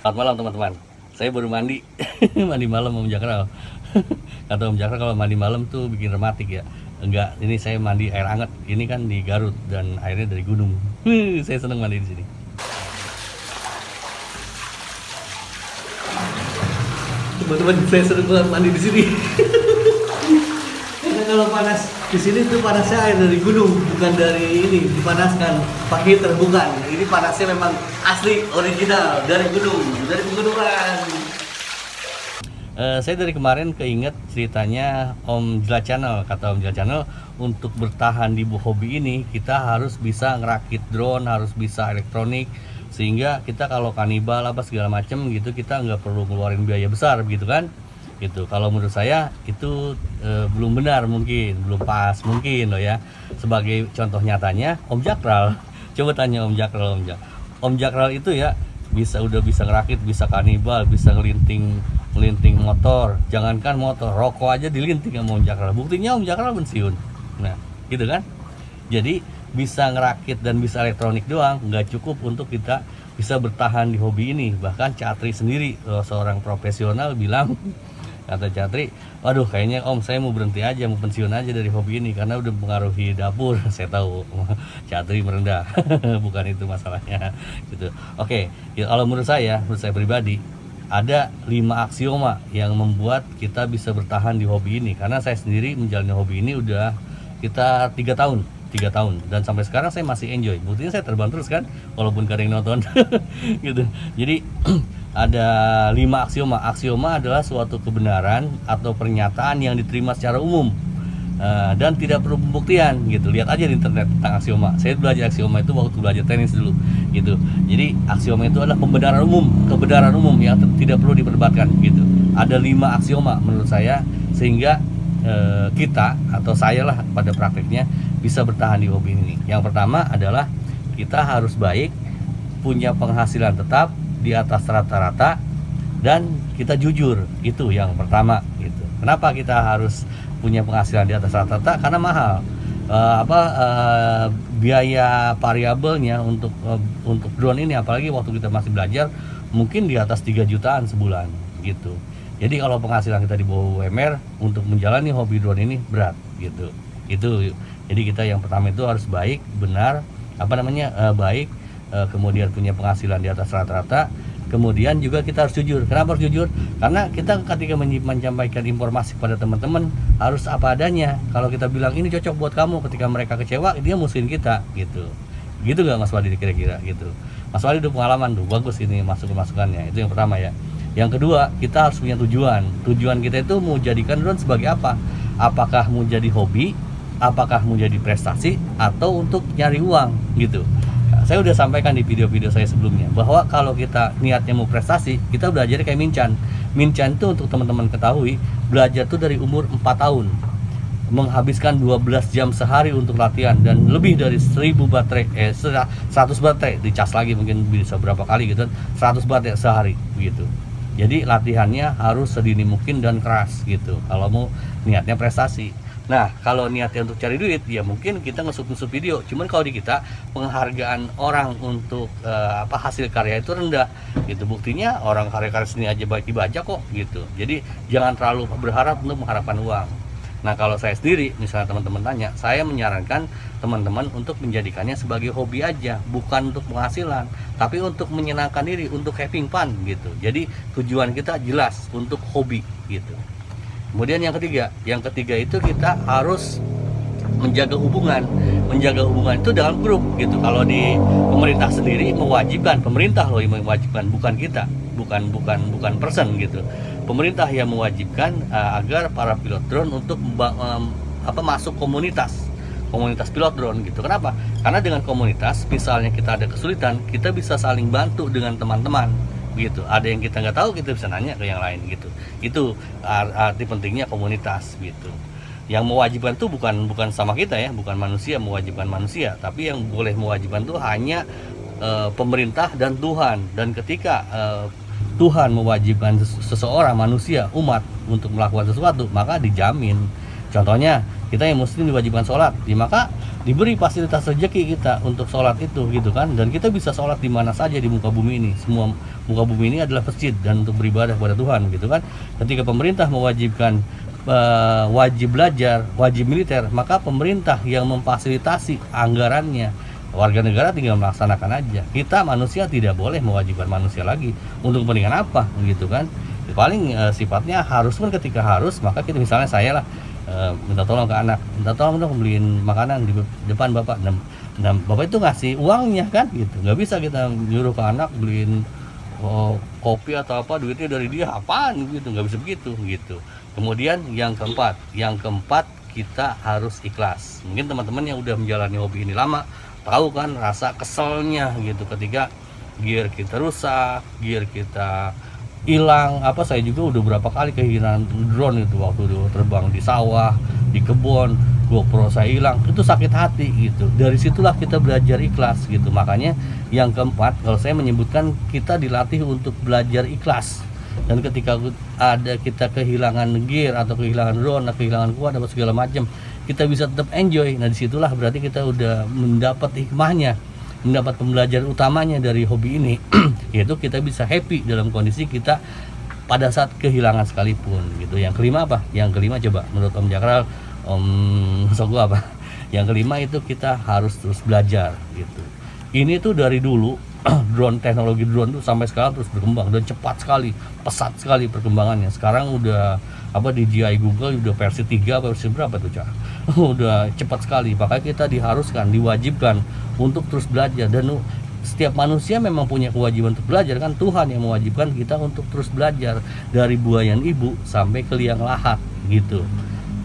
Selamat malam teman-teman. Saya baru mandi, mandi malam Om Jakral. Kata Om Jakral kalau mandi malam tuh bikin rematik ya. Enggak, ini saya mandi air hangat. Ini kan di Garut dan airnya dari gunung. Saya seneng mandi di sini. Teman-teman, saya seneng banget mandi di sini. Karena kalau panas di sini tuh panasnya air dari gunung, bukan dari ini dipanaskan pakai heater, bukan. Ini panasnya memang asli original dari gunung, dari pegunungan. Saya dari kemarin keinget ceritanya Om Jila Channel. Kata Om Jila Channel, untuk bertahan di hobi ini kita harus bisa ngerakit drone, harus bisa elektronik, sehingga kita kalau kanibal apa segala macem gitu kita nggak perlu ngeluarin biaya besar gitu kan. Gitu. Kalau menurut saya itu belum benar, mungkin belum pas mungkin loh ya. Sebagai contoh nyatanya Om Jakral, coba tanya Om Jakral. Om Jakral itu ya udah bisa ngerakit, bisa kanibal, bisa ngelinting motor. Jangankan motor, rokok aja dilinting sama Om Jakral. Buktinya Om Jakral pensiun. Nah gitu kan. Jadi bisa ngerakit dan bisa elektronik doang nggak cukup untuk kita bisa bertahan di hobi ini. Bahkan Catri sendiri, seorang profesional, bilang, kata Catri, waduh kayaknya Om saya mau berhenti aja, mau pensiun aja dari hobi ini karena udah mempengaruhi dapur. Saya tahu Catri merendah. Bukan itu masalahnya gitu. Oke, ya, kalau menurut saya pribadi ada 5 aksioma yang membuat kita bisa bertahan di hobi ini. Karena saya sendiri menjalani hobi ini udah kita 3 tahun dan sampai sekarang saya masih enjoy. Buktinya saya terbang terus kan, walaupun gak ada yang nonton. Gitu. Jadi ada 5 aksioma. Aksioma adalah suatu kebenaran atau pernyataan yang diterima secara umum dan tidak perlu pembuktian gitu. Lihat aja di internet tentang aksioma. Saya belajar aksioma itu waktu belajar tenis dulu gitu. Jadi aksioma itu adalah kebenaran umum yang tidak perlu diperdebatkan gitu. Ada 5 aksioma menurut saya, sehingga kita atau saya lah pada prakteknya bisa bertahan di hobi ini. Yang pertama adalah kita harus baik, punya penghasilan tetap di atas rata-rata, dan kita jujur. Itu yang pertama gitu. Kenapa kita harus punya penghasilan di atas rata-rata? Karena mahal. Biaya variabelnya untuk drone ini, apalagi waktu kita masih belajar, mungkin di atas 3 jutaan sebulan gitu. Jadi kalau penghasilan kita di bawah UMR, untuk menjalani hobi drone ini berat gitu. Itu jadi kita yang pertama itu harus baik, benar, baik, kemudian punya penghasilan di atas rata-rata. Kemudian juga kita harus jujur. Kenapa harus jujur? Karena kita ketika menyampaikan informasi pada teman-teman harus apa adanya. Kalau kita bilang ini cocok buat kamu, ketika mereka kecewa, dia musuhin kita gitu. Gitu nggak Mas Wadi kira-kira gitu? Mas Wadi udah pengalaman tuh, bagus ini masukannya. Itu yang pertama ya. Yang kedua, kita harus punya tujuan. Tujuan kita itu mau jadikan drone sebagai apa? Apakah mau jadi hobi, apakah mau jadi prestasi, atau untuk nyari uang gitu. Saya udah sampaikan di video-video saya sebelumnya bahwa kalau kita niatnya mau prestasi, kita belajar kayak Mincan. Mincan itu, untuk teman-teman ketahui, belajar tuh dari umur 4 tahun, menghabiskan 12 jam sehari untuk latihan, dan lebih dari 100 baterai dicas lagi, mungkin bisa berapa kali gitu, 100 baterai sehari gitu. Jadi latihannya harus sedini mungkin dan keras gitu kalau mau niatnya prestasi. Nah kalau niatnya untuk cari duit, ya mungkin kita ngesut-ngesut video. Cuman kalau di kita, penghargaan orang untuk hasil karya itu rendah gitu. Buktinya orang karya-karya seni aja baik dibaca kok gitu. Jadi jangan terlalu berharap untuk mengharapkan uang. Nah kalau saya sendiri, misalnya teman-teman tanya, saya menyarankan teman-teman untuk menjadikannya sebagai hobi aja, bukan untuk penghasilan, tapi untuk menyenangkan diri, untuk having fun gitu. Jadi tujuan kita jelas untuk hobi gitu. Kemudian yang ketiga itu kita harus menjaga hubungan itu dalam grup gitu. Kalau di pemerintah sendiri mewajibkan, pemerintah loh yang mewajibkan, bukan kita, bukan person gitu. Pemerintah yang mewajibkan agar para pilot drone untuk masuk komunitas pilot drone gitu. Kenapa? Karena dengan komunitas, misalnya kita ada kesulitan, kita bisa saling bantu dengan teman-teman gitu. Ada yang kita nggak tahu, kita bisa nanya ke yang lain gitu. Itu arti pentingnya komunitas gitu. Yang mewajibkan tuh bukan sama kita ya, bukan manusia mewajibkan manusia, tapi yang boleh mewajibkan tuh hanya pemerintah dan Tuhan. Dan ketika Tuhan mewajibkan seseorang, manusia, umat untuk melakukan sesuatu, maka dijamin Contohnya kita yang muslim diwajibkan sholat, maka diberi fasilitas rezeki kita untuk sholat itu gitu kan, dan kita bisa sholat di mana saja di muka bumi ini. Semua muka bumi ini adalah masjid dan untuk beribadah kepada Tuhan gitu kan. Ketika pemerintah mewajibkan wajib belajar, wajib militer, maka pemerintah yang memfasilitasi anggarannya, warga negara tinggal melaksanakan aja. Kita manusia tidak boleh mewajibkan manusia lagi untuk kepentingan apa gitu kan. Paling sifatnya harus pun ketika harus, maka kita misalnya saya lah minta tolong ke anak, minta tolong dong beliin makanan di depan bapak, dan bapak itu ngasih uangnya kan gitu. Nggak bisa kita nyuruh ke anak beliin kopi atau apa, duitnya dari dia apaan gitu, nggak bisa begitu gitu. Kemudian yang keempat kita harus ikhlas. Mungkin teman-teman yang udah menjalani hobi ini lama tahu kan rasa keselnya gitu ketika gear kita rusak, gear kita hilang. Saya juga udah berapa kali kehilangan drone itu waktu terbang di sawah, di kebun, GoPro saya hilang, itu sakit hati gitu. Dari situlah kita belajar ikhlas gitu. Makanya yang keempat, kalau saya menyebutkan kita dilatih untuk belajar ikhlas. Dan ketika ada kita kehilangan gear atau kehilangan drone, atau kehilangan kuat atau segala macam, kita bisa tetap enjoy. Nah disitulah berarti kita udah mendapat hikmahnya, mendapat pembelajaran utamanya dari hobi ini, yaitu kita bisa happy dalam kondisi kita pada saat kehilangan sekalipun gitu. Yang kelima apa? Yang kelima coba menurut Om Jakral, gua apa? Yang kelima itu kita harus terus belajar gitu. Ini tuh dari dulu teknologi drone tuh sampai sekarang terus berkembang dan cepat sekali, pesat sekali perkembangannya. Sekarang udah di DJI Google udah versi 3 versi berapa tuh Cak? Udah cepat sekali. Makanya kita diwajibkan untuk terus belajar, dan setiap manusia memang punya kewajiban untuk belajar kan. Tuhan yang mewajibkan kita untuk terus belajar dari buayan ibu sampai ke liang lahat gitu.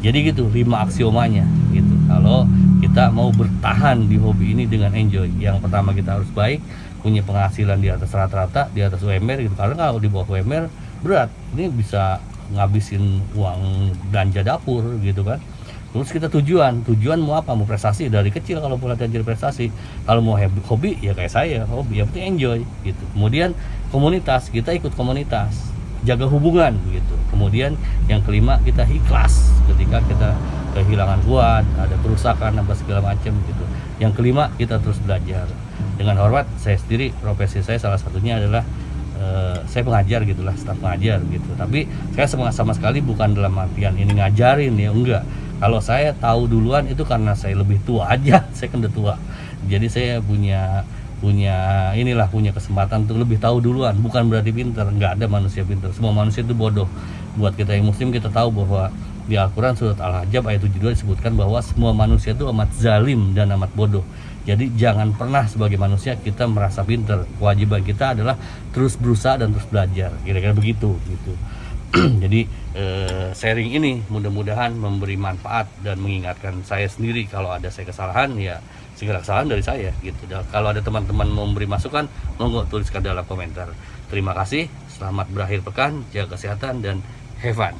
Jadi gitu 5 aksiomanya gitu. Kalau kita mau bertahan di hobi ini dengan enjoy, yang pertama kita harus baik, punya penghasilan di atas rata-rata, di atas UMR gitu. Karena kalau di bawah UMR berat, ini bisa ngabisin uang belanja dapur gitu kan. Terus kita tujuan mau apa? Mau prestasi dari kecil. Kalau mau latihan jadi prestasi, kalau mau hobi ya kayak saya, hobi yang penting enjoy gitu. Kemudian komunitas, kita ikut komunitas, jaga hubungan gitu. Kemudian yang kelima kita ikhlas ketika kita kehilangan kuat, ada kerusakan apa segala macam gitu. Yang kelima kita terus belajar. Dengan hormat, saya sendiri profesi saya salah satunya adalah saya pengajar gitulah, staf pengajar gitu. Tapi saya sama sekali bukan dalam artian ini ngajarin ya, enggak. Kalau saya tahu duluan itu karena saya lebih tua aja, saya kan udah tua. Jadi saya punya kesempatan untuk lebih tahu duluan. Bukan berarti pintar, nggak ada manusia pintar. Semua manusia itu bodoh. Buat kita yang muslim, kita tahu bahwa di Al-Quran surat Al-Hajjab ayat 72 disebutkan bahwa semua manusia itu amat zalim dan amat bodoh. Jadi jangan pernah sebagai manusia kita merasa pintar. Kewajiban kita adalah terus berusaha dan terus belajar. Kira-kira begitu gitu. Jadi sharing ini mudah-mudahan memberi manfaat dan mengingatkan saya sendiri kalau ada saya kesalahan, ya segala kesalahan dari saya gitu. Dan kalau ada teman-teman memberi masukan, monggo tuliskan dalam komentar. Terima kasih, selamat berakhir pekan, jaga kesehatan dan have fun.